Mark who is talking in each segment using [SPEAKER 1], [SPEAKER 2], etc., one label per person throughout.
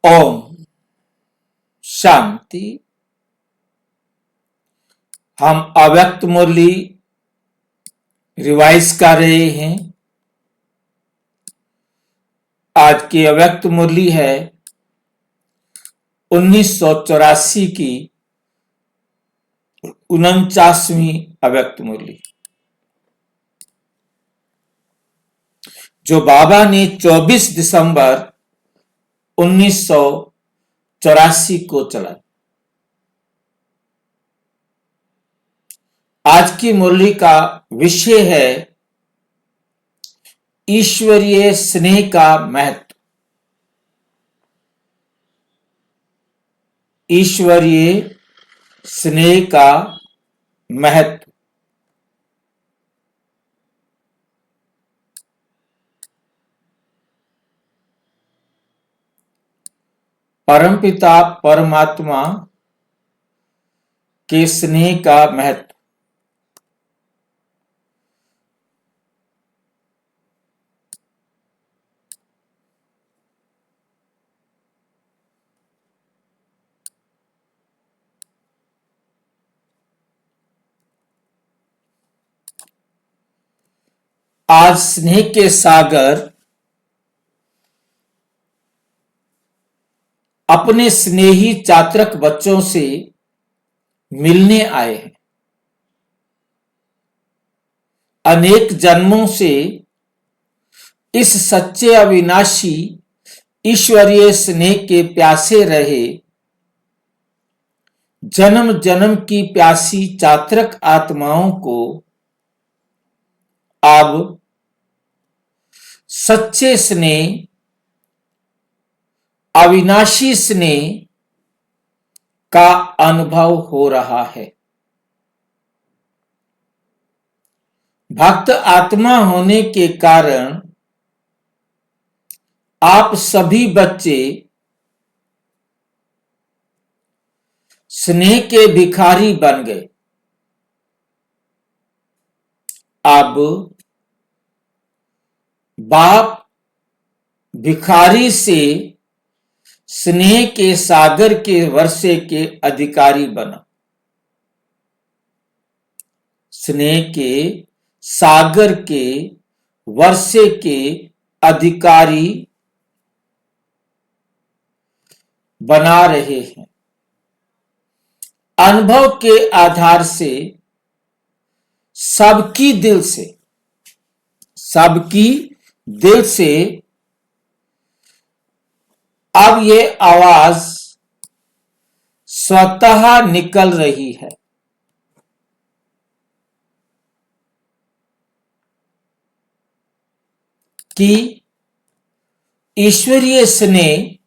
[SPEAKER 1] ओम शांति। हम अव्यक्त मुरली रिवाइज कर रहे हैं। आज की अव्यक्त मुरली है 1984 की 49वीं अव्यक्त मुरली, जो बाबा ने 24 दिसंबर 1984 को चलाई। आज की मुरली का विषय है ईश्वरीय स्नेह का महत्व। ईश्वरीय स्नेह का महत्व। परमपिता परमात्मा के स्नेह का महत्व। आज स्नेह के सागर अपने स्नेही चात्रक बच्चों से मिलने आए हैं। अनेक जन्मों से इस सच्चे अविनाशी ईश्वरीय स्नेह के प्यासे रहे, जन्म जन्म की प्यासी चात्रक आत्माओं को अब सच्चे स्नेह, अविनाशी स्नेह का अनुभव हो रहा है। भक्त आत्मा होने के कारण आप सभी बच्चे स्नेह के भिखारी बन गए। अब बाप भिखारी से स्नेह के सागर के वर्षे के अधिकारी बना। स्नेह के सागर के वर्षे के अधिकारी बना रहे हैं। अनुभव के आधार से सबकी दिल से अब ये आवाज स्वतः निकल रही है कि ईश्वरीय स्नेह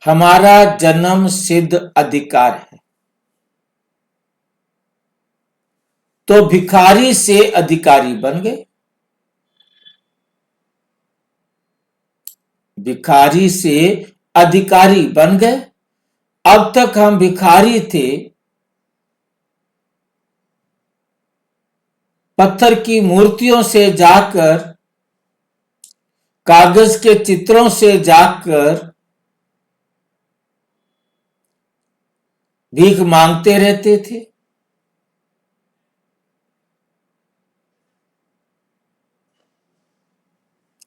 [SPEAKER 1] हमारा जन्म सिद्ध अधिकार है। तो भिखारी से अधिकारी बन गए। भिखारी से अधिकारी बन गए। अब तक हम भिखारी थे, पत्थर की मूर्तियों से जाकर, कागज के चित्रों से जाकर भीख मांगते रहते थे।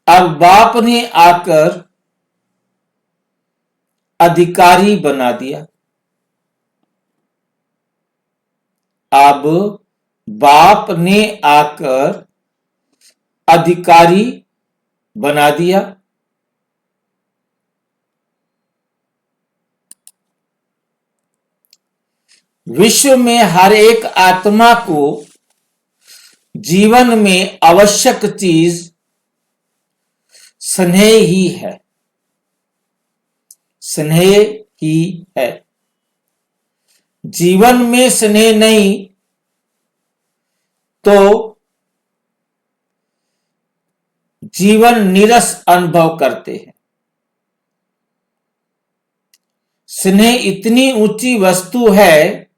[SPEAKER 1] अब बाप ने आकर अधिकारी बना दिया। अब बाप ने आकर अधिकारी बना दिया। विश्व में हर एक आत्मा को जीवन में आवश्यक चीज स्नेह ही है। स्नेह ही है। जीवन में स्नेह नहीं तो जीवन नीरस अनुभव करते हैं। स्नेह इतनी ऊंची वस्तु है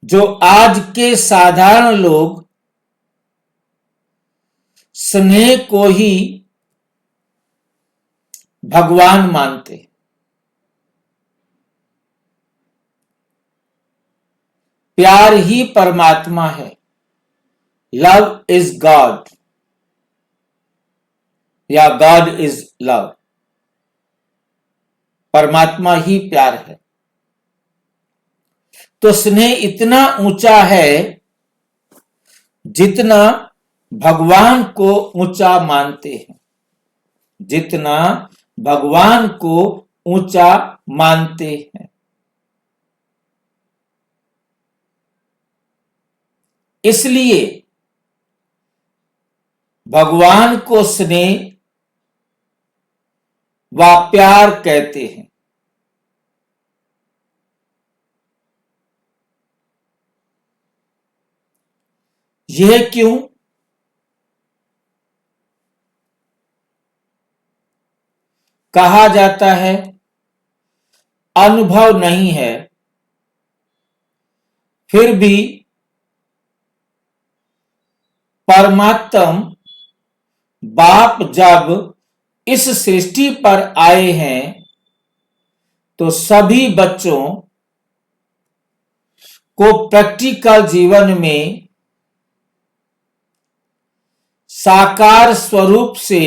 [SPEAKER 1] जो आज के साधारण लोग स्नेह को ही भगवान मानते। प्यार ही परमात्मा है। लव इज गॉड या गॉड इज लव। परमात्मा ही प्यार है। तो स्नेह इतना ऊंचा है जितना भगवान को ऊंचा मानते हैं, जितना भगवान को ऊंचा मानते हैं। इसलिए भगवान को स्नेह व प्यार कहते हैं। यह क्यों? कहा जाता है अनुभव नहीं है, फिर भी परमात्म बाप जब इस सृष्टि पर आए हैं तो सभी बच्चों को प्रैक्टिकल जीवन में साकार स्वरूप से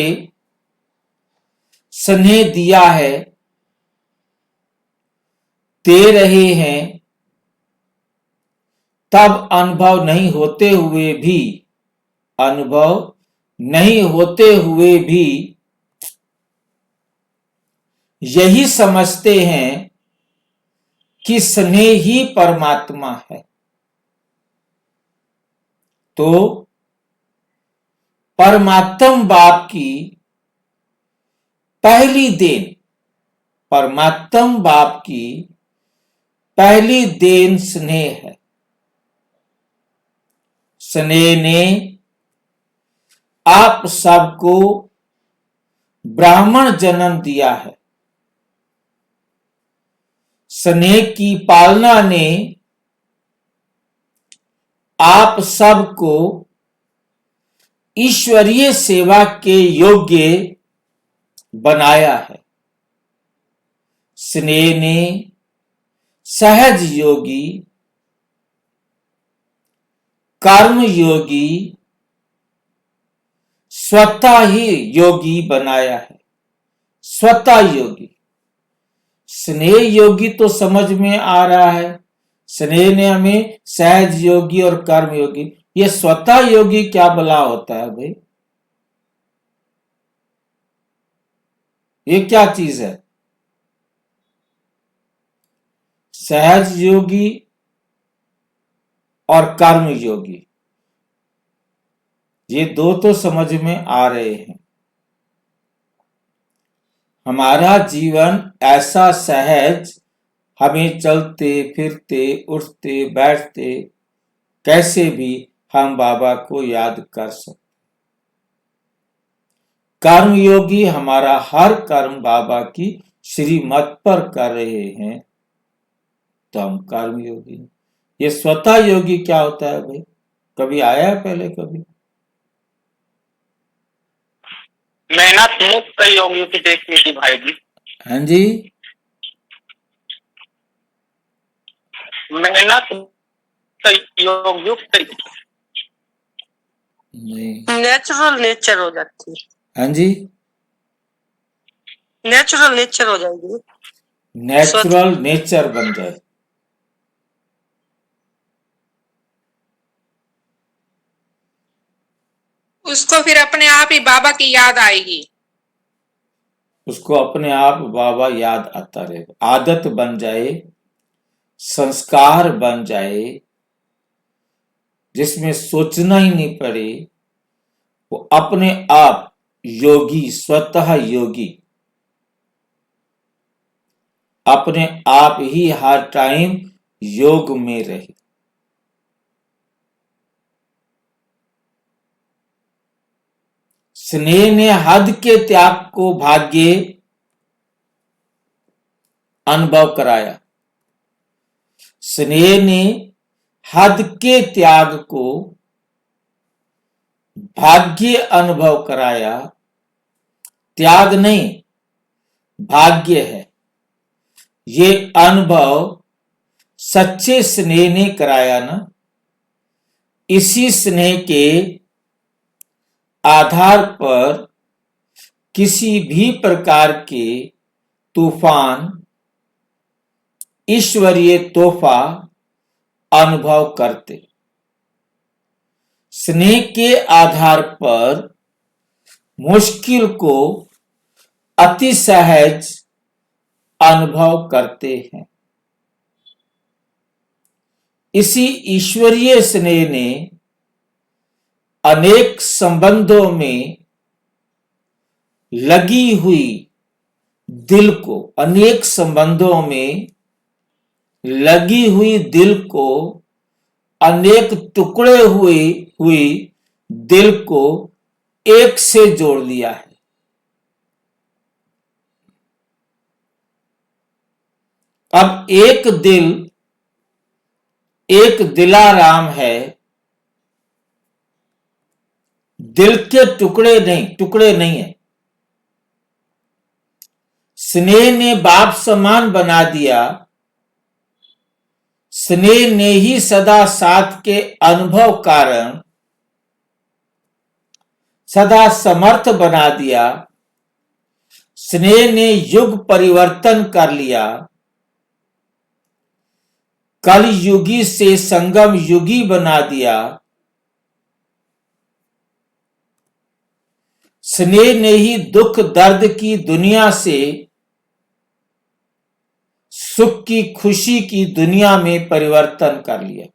[SPEAKER 1] स्नेह दिया है, दे रहे हैं। तब अनुभव नहीं होते हुए भी, अनुभव नहीं होते हुए भी यही समझते हैं कि स्नेह ही परमात्मा है। तो परमात्म बाप की पहली देन, परमात्म बाप की पहली देन स्नेह है। स्नेह ने आप सबको ब्राह्मण जन्म दिया है। स्नेह की पालना ने आप सबको ईश्वरीय सेवा के योग्य बनाया है। स्नेह ने सहज योगी, कर्म योगी, स्वतः ही योगी बनाया है। स्वतः योगी। स्नेह योगी तो समझ में आ रहा है, स्नेह ने हमें सहज योगी और कर्म योगी, ये स्वतः योगी क्या भला होता है भाई? ये क्या चीज है? सहज योगी और कर्म योगी, ये दो तो समझ में आ रहे हैं। हमारा जीवन ऐसा सहज, हमें चलते फिरते उठते बैठते कैसे भी हम बाबा को याद कर सकते। कर्म योगी हमारा हर कर्म बाबा की श्रीमत पर कर रहे हैं तो हम कर्म योगी। ये स्वतः योगी क्या होता है भाई? कभी आया है पहले कभी?
[SPEAKER 2] मेहनत मुक्त योगी की देखी थी भाई जी।
[SPEAKER 1] हाँ जी,
[SPEAKER 2] मेहनत योग युक्त नेचुरल नेचर हो जाती है।
[SPEAKER 1] हाँ जी,
[SPEAKER 2] नेचुरल नेचर हो जाएगी,
[SPEAKER 1] नेचुरल नेचर बन जाए।
[SPEAKER 2] उसको फिर अपने आप ही बाबा की याद आएगी,
[SPEAKER 1] उसको अपने आप बाबा याद आता रहेगा। आदत बन जाए, संस्कार बन जाए, जिसमें सोचना ही नहीं पड़े, वो अपने आप योगी, स्वतः योगी, अपने आप ही हर टाइम योग में रहे। स्नेह ने हद के त्याग को भाग्य अनुभव कराया। स्नेह ने हद के त्याग को भाग्य अनुभव कराया। त्याग नहीं, भाग्य है। ये अनुभव सच्चे स्नेह ने कराया ना। इसी स्नेह के आधार पर किसी भी प्रकार के तूफान ईश्वरीय तोहफा अनुभव करते। स्नेह के आधार पर मुश्किल को अति सहज अनुभव करते हैं। इसी ईश्वरीय स्नेह ने अनेक संबंधों में लगी हुई दिल को, अनेक संबंधों में लगी हुई दिल को, अनेक टुकड़े हुई दिल को एक से जोड़ लिया है। अब एक दिल, एक दिलाराम है। दिल के टुकड़े नहीं है। स्नेह ने बाप समान बना दिया। स्नेह ने ही सदा साथ के अनुभव कारण सदा समर्थ बना दिया। स्नेह ने युग परिवर्तन कर लिया। कल युगी से संगम युगी बना दिया। स्नेह ने ही दुख दर्द की दुनिया से सुख की खुशी की दुनिया में परिवर्तन कर लिया।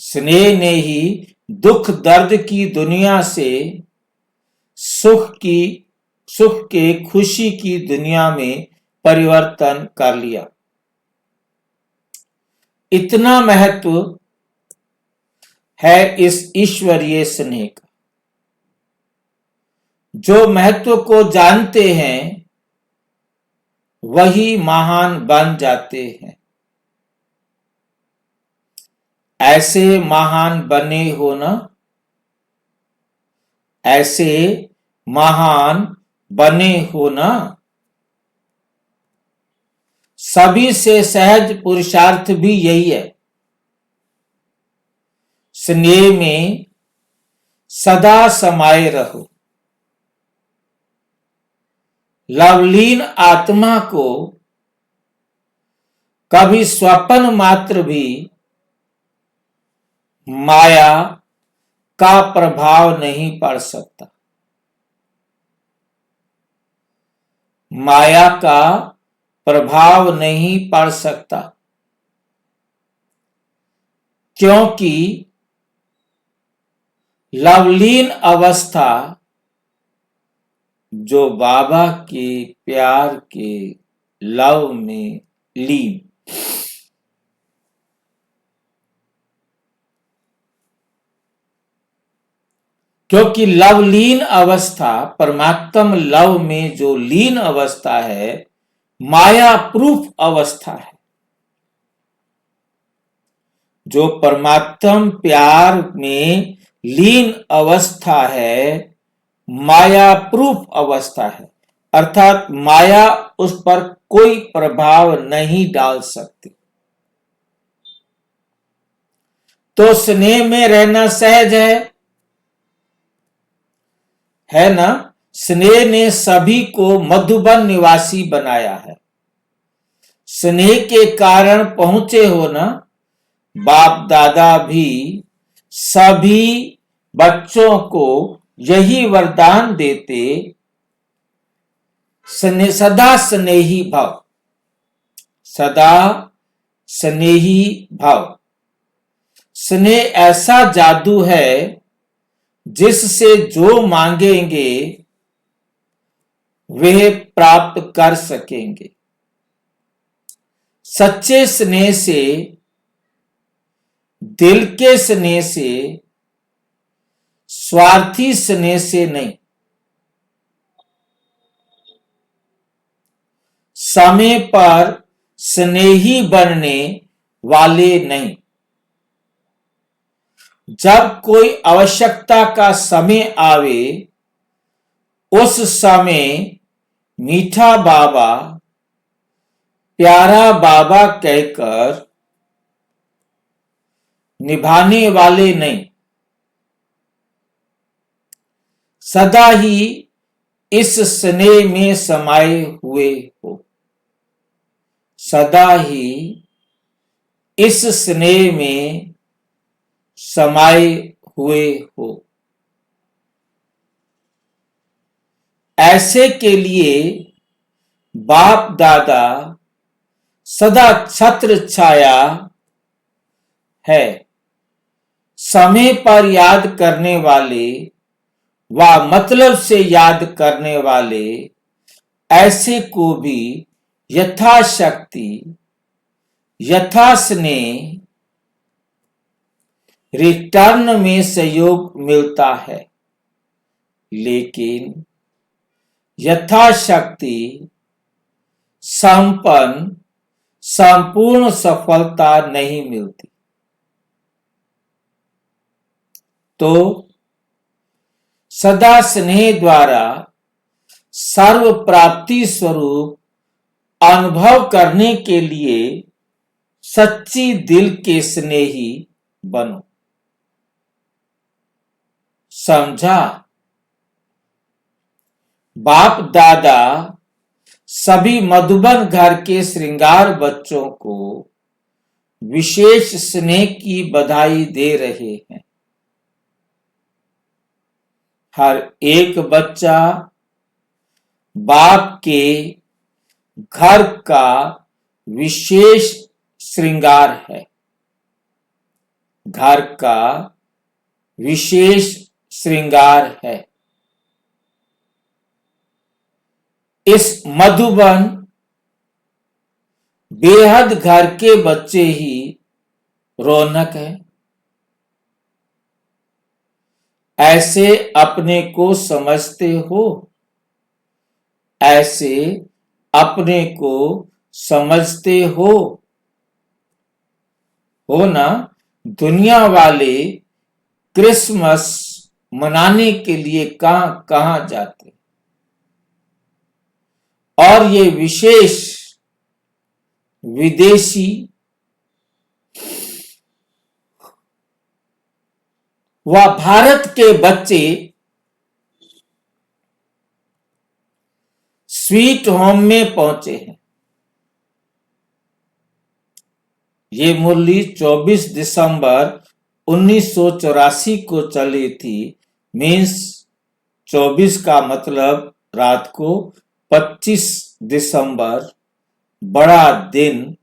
[SPEAKER 1] स्नेह ने ही दुख दर्द की दुनिया से सुख के खुशी की दुनिया में परिवर्तन कर लिया। इतना महत्व है इस ईश्वरीय स्नेह का। जो महत्व को जानते हैं वही महान बन जाते हैं। ऐसे महान बने हो ना, ऐसे महान बने हो ना। सभी से सहज पुरुषार्थ भी यही है। स्नेह में सदा समाये रहो। लवलीन आत्मा को कभी स्वप्न मात्र भी माया का प्रभाव नहीं पड़ सकता। माया का प्रभाव नहीं पड़ सकता, क्योंकि लवलीन अवस्था जो बाबा के प्यार के लव में लीन, क्योंकि लवलीन अवस्था परमात्म लव में जो लीन अवस्था है माया प्रूफ अवस्था है। जो परमात्म प्यार में लीन अवस्था है माया प्रूफ अवस्था है, अर्थात माया उस पर कोई प्रभाव नहीं डाल सकती। तो स्नेह में रहना सहज है ना। स्नेह ने सभी को मधुबन निवासी बनाया है। स्नेह के कारण पहुंचे हो ना। बाप दादा भी सभी बच्चों को यही वरदान देते, सदा स्नेही भव, सदा स्नेही भव। स्नेह ऐसा जादू है जिससे जो मांगेंगे वे प्राप्त कर सकेंगे। सच्चे स्नेह से, दिल के स्नेह से, स्वार्थी स्नेह से नहीं। समय पर स्नेही बनने वाले नहीं। जब कोई आवश्यकता का समय आवे, उस समय मीठा बाबा, प्यारा बाबा कहकर निभाने वाले नहीं, सदा ही इस स्नेह में समाये हुए हो, सदा ही इस स्नेह में समाये हुए हो। ऐसे के लिए बाप दादा सदा छत्र छाया है। समय पर याद करने वाले व मतलब से याद करने वाले ऐसे को भी यथाशक्ति यथा स्नेह रिटर्न में सहयोग मिलता है, लेकिन यथाशक्ति संपन्न संपूर्ण सफलता नहीं मिलती। तो सदा स्नेह द्वारा सर्व प्राप्ति स्वरूप अनुभव करने के लिए सच्ची दिल के स्नेही बनो। समझा? बाप दादा सभी मधुबन घर के श्रृंगार बच्चों को विशेष स्नेह की बधाई दे रहे हैं। हर एक बच्चा बाप के घर का विशेष श्रृंगार है, घर का विशेष श्रृंगार है। इस मधुबन बेहद घर के बच्चे ही रौनक है। ऐसे अपने को समझते हो, ऐसे अपने को समझते हो ना? दुनिया वाले क्रिसमस मनाने के लिए कहां कहां जाते, और ये विशेष विदेशी व भारत के बच्चे स्वीट होम में पहुंचे हैं। ये मुरली 24 दिसंबर 1984 को चली थी। मीन्स 24 का मतलब रात को 25 दिसंबर, बड़ा दिन,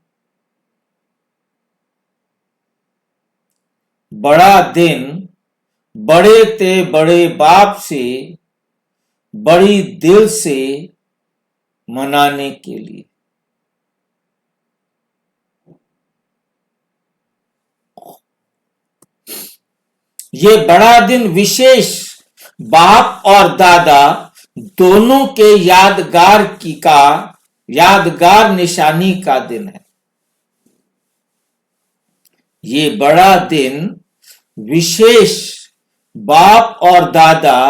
[SPEAKER 1] बड़े ते बड़े बाप से बड़ी दिल से मनाने के लिए। ये बड़ा दिन विशेष बाप और दादा दोनों के यादगार निशानी का दिन है। ये बड़ा दिन विशेष बाप और दादा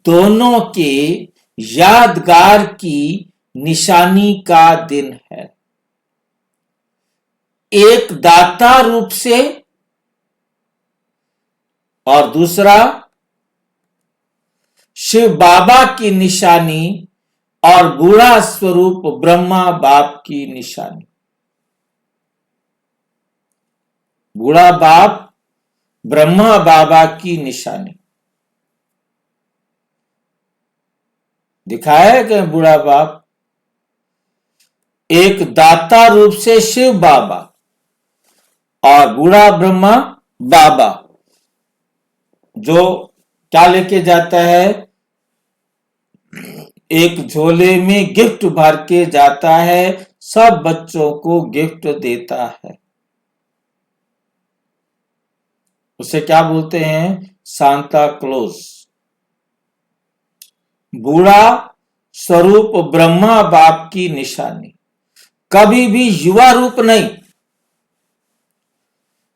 [SPEAKER 1] दोनों के यादगार की निशानी का दिन है। एक दाता रूप से और दूसरा शिव बाबा की निशानी और बूढ़ा स्वरूप ब्रह्मा बाप की निशानी। बूढ़ा बाप ब्रह्मा बाबा की निशानी दिखाया है कि बूढ़ा बाप एक दाता रूप से शिव बाबा और बूढ़ा ब्रह्मा बाबा जो क्या लेके जाता है, एक झोले में गिफ्ट भर के जाता है, सब बच्चों को गिफ्ट देता है। उसे क्या बोलते हैं? Santa Claus. बूढ़ा स्वरूप ब्रह्मा बाप की निशानी, कभी भी युवा रूप नहीं।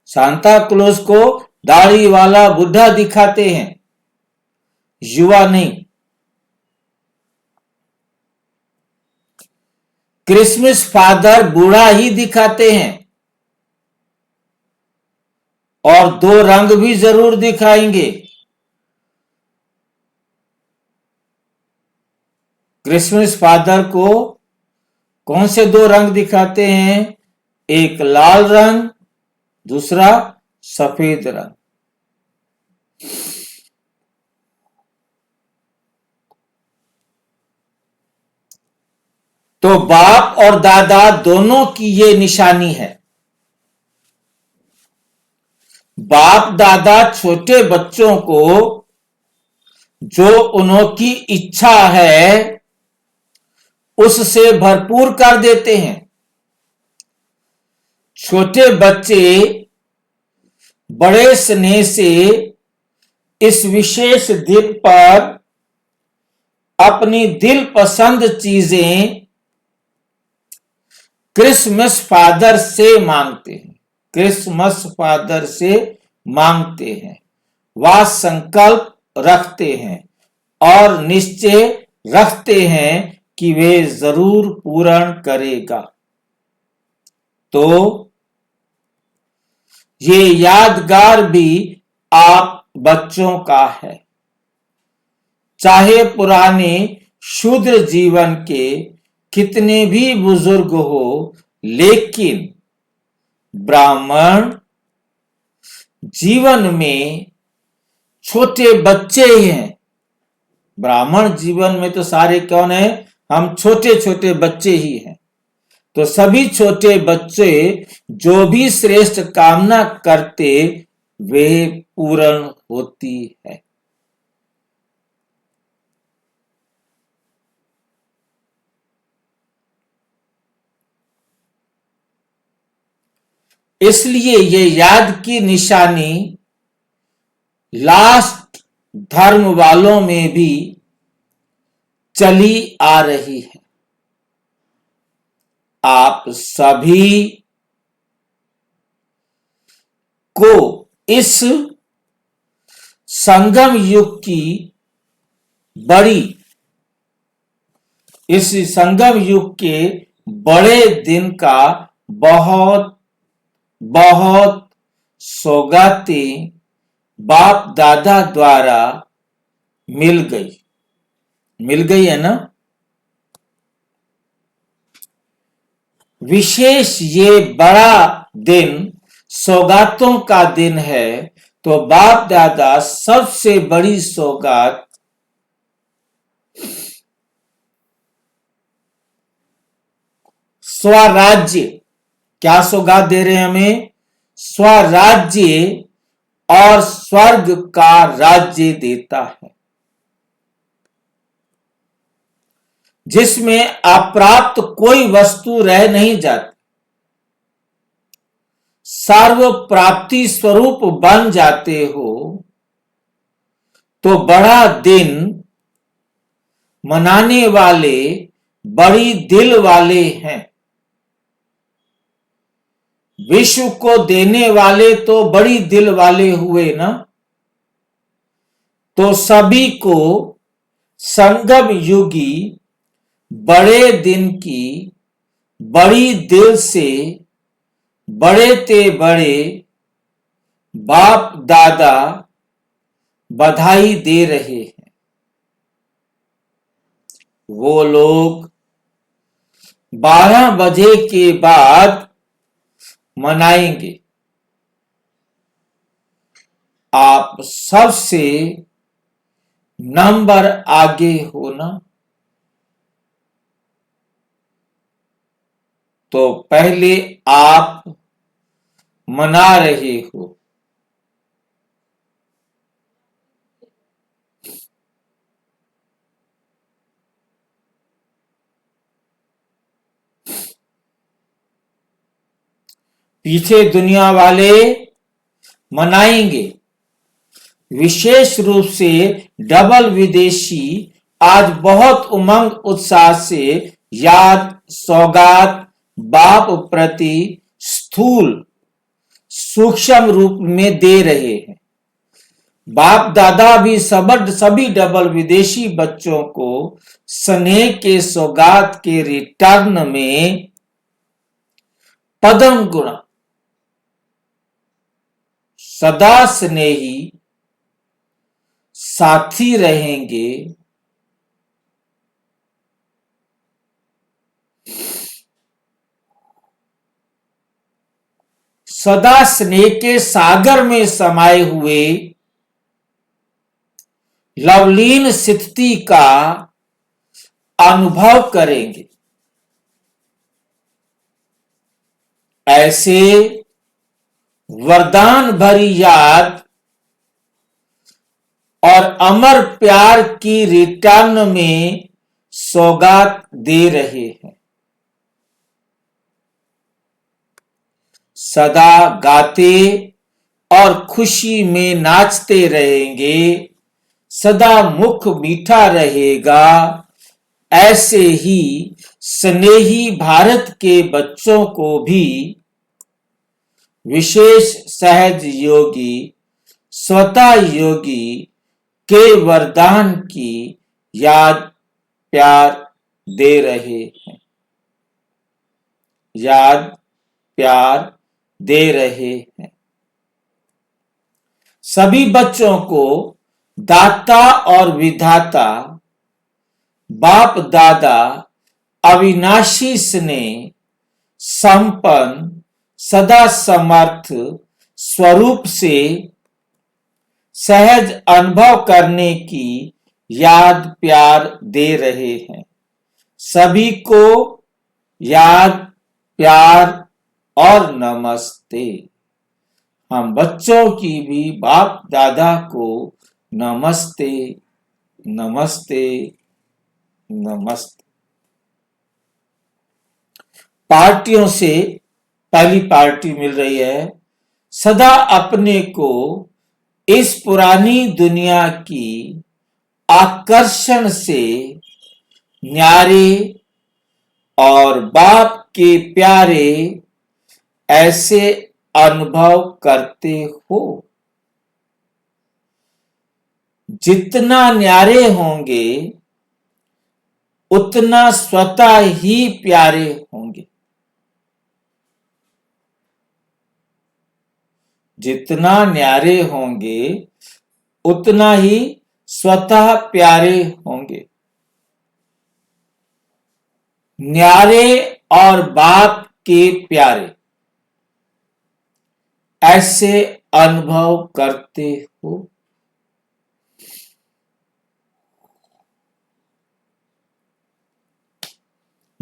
[SPEAKER 1] सांता क्लॉज को दाढ़ी वाला बुढ़ा दिखाते हैं, युवा नहीं। क्रिसमस फादर बूढ़ा ही दिखाते हैं और 2 रंग भी जरूर दिखाएंगे। क्रिसमस फादर को कौन से 2 रंग दिखाते हैं? एक लाल रंग, दूसरा सफेद रंग। तो बाप और दादा दोनों की ये निशानी है। बाप दादा छोटे बच्चों को जो उनकी इच्छा है उससे भरपूर कर देते हैं। छोटे बच्चे बड़े स्नेह से इस विशेष दिन पर अपनी दिल पसंद चीजें क्रिसमस फादर से मांगते हैं। क्रिसमस फादर से मांगते हैं, वह संकल्प रखते हैं और निश्चय रखते हैं कि वे जरूर पूर्ण करेगा। तो ये यादगार भी आप बच्चों का है। चाहे पुराने शूद्र जीवन के कितने भी बुजुर्ग हो, लेकिन ब्राह्मण जीवन में छोटे बच्चे हैं। ब्राह्मण जीवन में तो सारे कौन है? हम छोटे छोटे बच्चे ही हैं। तो सभी छोटे बच्चे जो भी श्रेष्ठ कामना करते वे पूर्ण होती है। इसलिए ये याद की निशानी लास्ट धर्म वालों में भी चली आ रही है। आप सभी को इस संगम युग की इस संगम युग के बड़े दिन का बहुत बहुत सौगातें बाप दादा द्वारा मिल गई है ना। विशेष ये बड़ा दिन सौगातों का दिन है। तो बाप दादा सबसे बड़ी सौगात स्वराज्य, क्या सौगात दे रहे हैं हमें? स्वराज्य और स्वर्ग का राज्य देता है, जिसमें अप्राप्त कोई वस्तु रह नहीं जाती, सर्व प्राप्ति स्वरूप बन जाते हो। तो बड़ा दिन मनाने वाले बड़ी दिल वाले हैं। विश्व को देने वाले तो बड़ी दिल वाले हुए ना। तो सभी को संगम युगी बड़े दिन की बड़ी दिल से बड़े ते बड़े बाप दादा बधाई दे रहे हैं। वो लोग 12 बजे के बाद मनाएंगे। आप सबसे नंबर आगे हो ना, तो पहले आप मना रहे हो। पीछे दुनिया वाले मनाएंगे। विशेष रूप से डबल विदेशी आज बहुत उमंग उत्साह से याद सौगात बाप प्रति स्थूल सूक्ष्म रूप में दे रहे हैं। बाप दादा भी सभी डबल विदेशी बच्चों को स्नेह के सौगात के रिटर्न में पदम गुण सदा स्नेही साथी रहेंगे। सदा स्नेह के सागर में समाये हुए लवलीन स्थिति का अनुभव करेंगे। ऐसे वरदान भरी याद और अमर प्यार की रिटर्न में सौगात दे रहे हैं। सदा गाते और खुशी में नाचते रहेंगे। सदा मुख मीठा रहेगा। ऐसे ही स्नेही भारत के बच्चों को भी विशेष सहज योगी स्वतः योगी के वरदान की याद प्यार दे रहे हैं। याद प्यार दे रहे हैं। सभी बच्चों को दाता और विधाता बाप दादा अविनाशी स्नेह संपन्न सदा समर्थ स्वरूप से सहज अनुभव करने की याद प्यार दे रहे हैं। सभी को याद प्यार और नमस्ते। हम बच्चों की भी बाप दादा को नमस्ते नमस्ते नमस्ते। पार्टियों से पहली पार्टी मिल रही है। सदा अपने को इस पुरानी दुनिया की आकर्षण से न्यारे और बाप के प्यारे ऐसे अनुभव करते हो। जितना न्यारे होंगे उतना स्वतः ही प्यारे होंगे। जितना न्यारे होंगे उतना ही स्वतः प्यारे होंगे। न्यारे और बाप के प्यारे ऐसे अनुभव करते हो।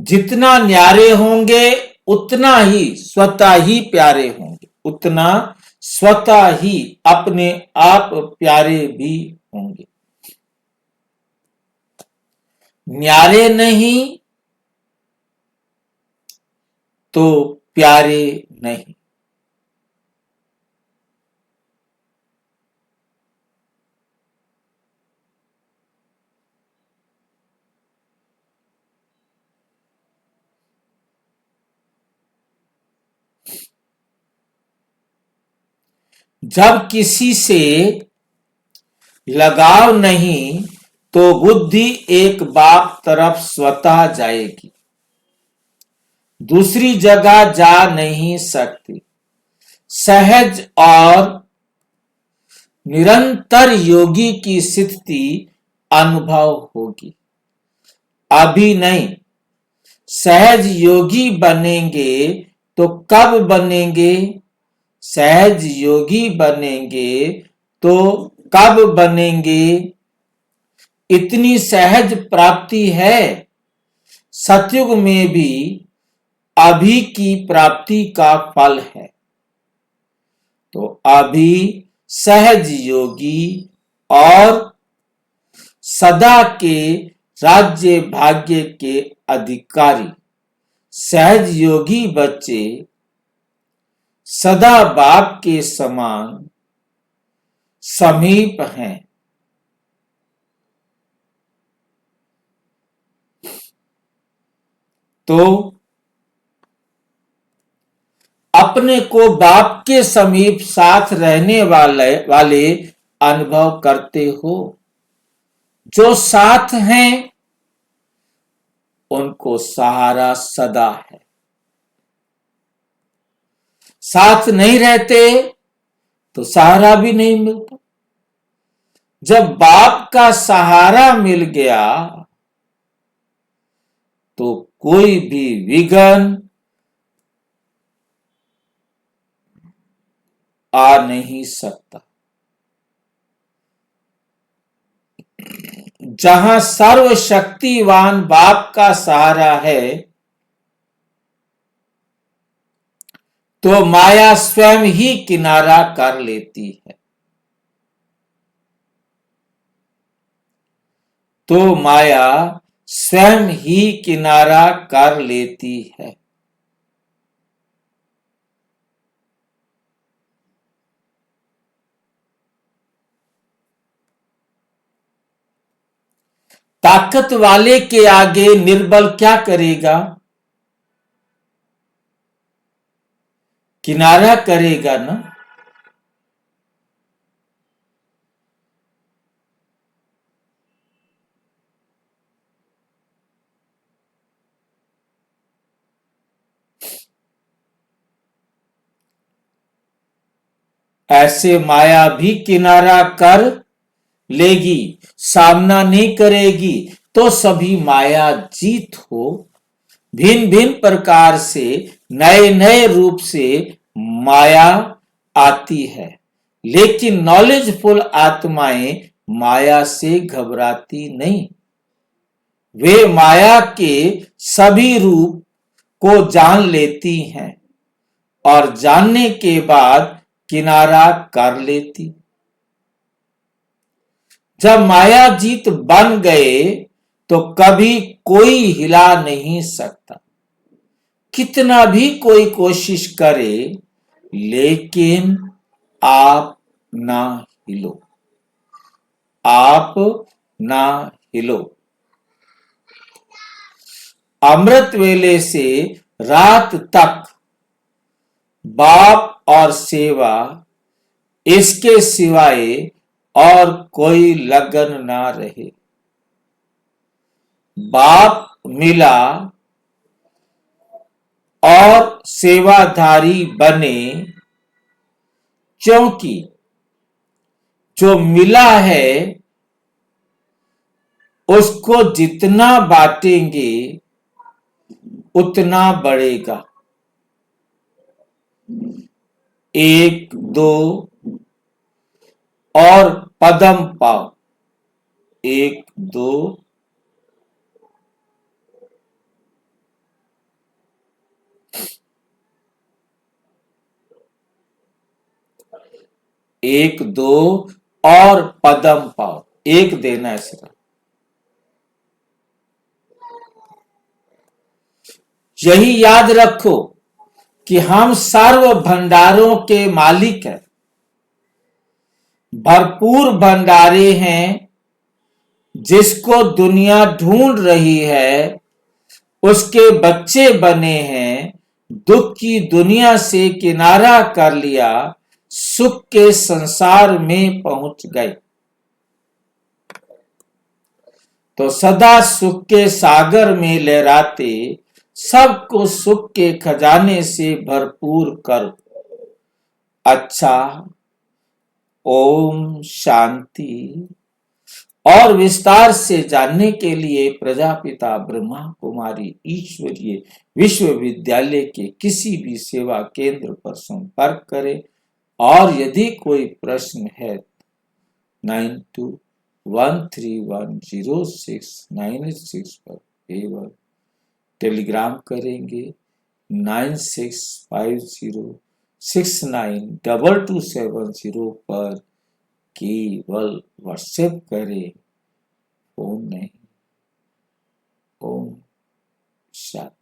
[SPEAKER 1] जितना न्यारे होंगे उतना ही स्वतः ही प्यारे होंगे। उतना स्वतः ही अपने आप प्यारे भी होंगे। न्यारे नहीं तो प्यारे नहीं। जब किसी से लगाव नहीं तो बुद्धि एक बाप तरफ स्वतः जाएगी। दूसरी जगह जा नहीं सकती। सहज और निरंतर योगी की स्थिति अनुभव होगी। अभी नहीं। सहज योगी बनेंगे तो कब बनेंगे? सहज योगी बनेंगे तो कब बनेंगे? इतनी सहज प्राप्ति है। सतयुग में भी अभी की प्राप्ति का फल है। तो अभी सहज योगी और सदा के राज्य भाग्य के अधिकारी सहज योगी बच्चे सदा बाप के समान समीप हैं। तो अपने को बाप के समीप साथ रहने वाले अनुभव करते हो। जो साथ हैं उनको सहारा सदा है। साथ नहीं रहते तो सहारा भी नहीं मिलता। जब बाप का सहारा मिल गया तो कोई भी विघ्न आ नहीं सकता। जहां सर्वशक्तिवान बाप का सहारा है तो माया स्वयं ही किनारा कर लेती है। तो माया स्वयं ही किनारा कर लेती है। ताकत वाले के आगे निर्बल क्या करेगा? किनारा करेगा ना। ऐसे माया भी किनारा कर लेगी, सामना नहीं करेगी तो सभी माया जीत हो। भिन्न भिन्न प्रकार से नए नए रूप से माया आती है, लेकिन नॉलेजफुल आत्माएं माया से घबराती नहीं। वे माया के सभी रूप को जान लेती हैं और जानने के बाद किनारा कर लेती। जब माया जीत बन गए तो कभी कोई हिला नहीं सकता। कितना भी कोई कोशिश करे लेकिन आप ना हिलो, आप ना हिलो। अमृत वेले से रात तक बाप और सेवा, इसके सिवाय और कोई लगन ना रहे। बाप मिला और सेवाधारी बने, क्योंकि जो मिला है उसको जितना बांटेंगे उतना बढ़ेगा। एक दो और पदम पाओ। एक दो एक दो और पदम पाओ। एक देना है सिर्फ। यही याद रखो कि हम सर्व भंडारों के मालिक हैं। भरपूर भंडारे हैं। जिसको दुनिया ढूंढ रही है उसके बच्चे बने हैं। दुख की दुनिया से किनारा कर लिया, सुख के संसार में पहुंच गए। तो सदा सुख के सागर में लहराते सबको सुख के खजाने से भरपूर करो। अच्छा, ओम शांति। और विस्तार से जानने के लिए प्रजापिता ब्रह्मा कुमारी ईश्वरीय विश्वविद्यालय के किसी भी सेवा केंद्र पर संपर्क करें। और यदि कोई प्रश्न है 9213106986 पर केवल टेलीग्राम करेंगे। 9650692270 पर केवल व्हाट्सएप करें, फोन नहीं। ओम शांति।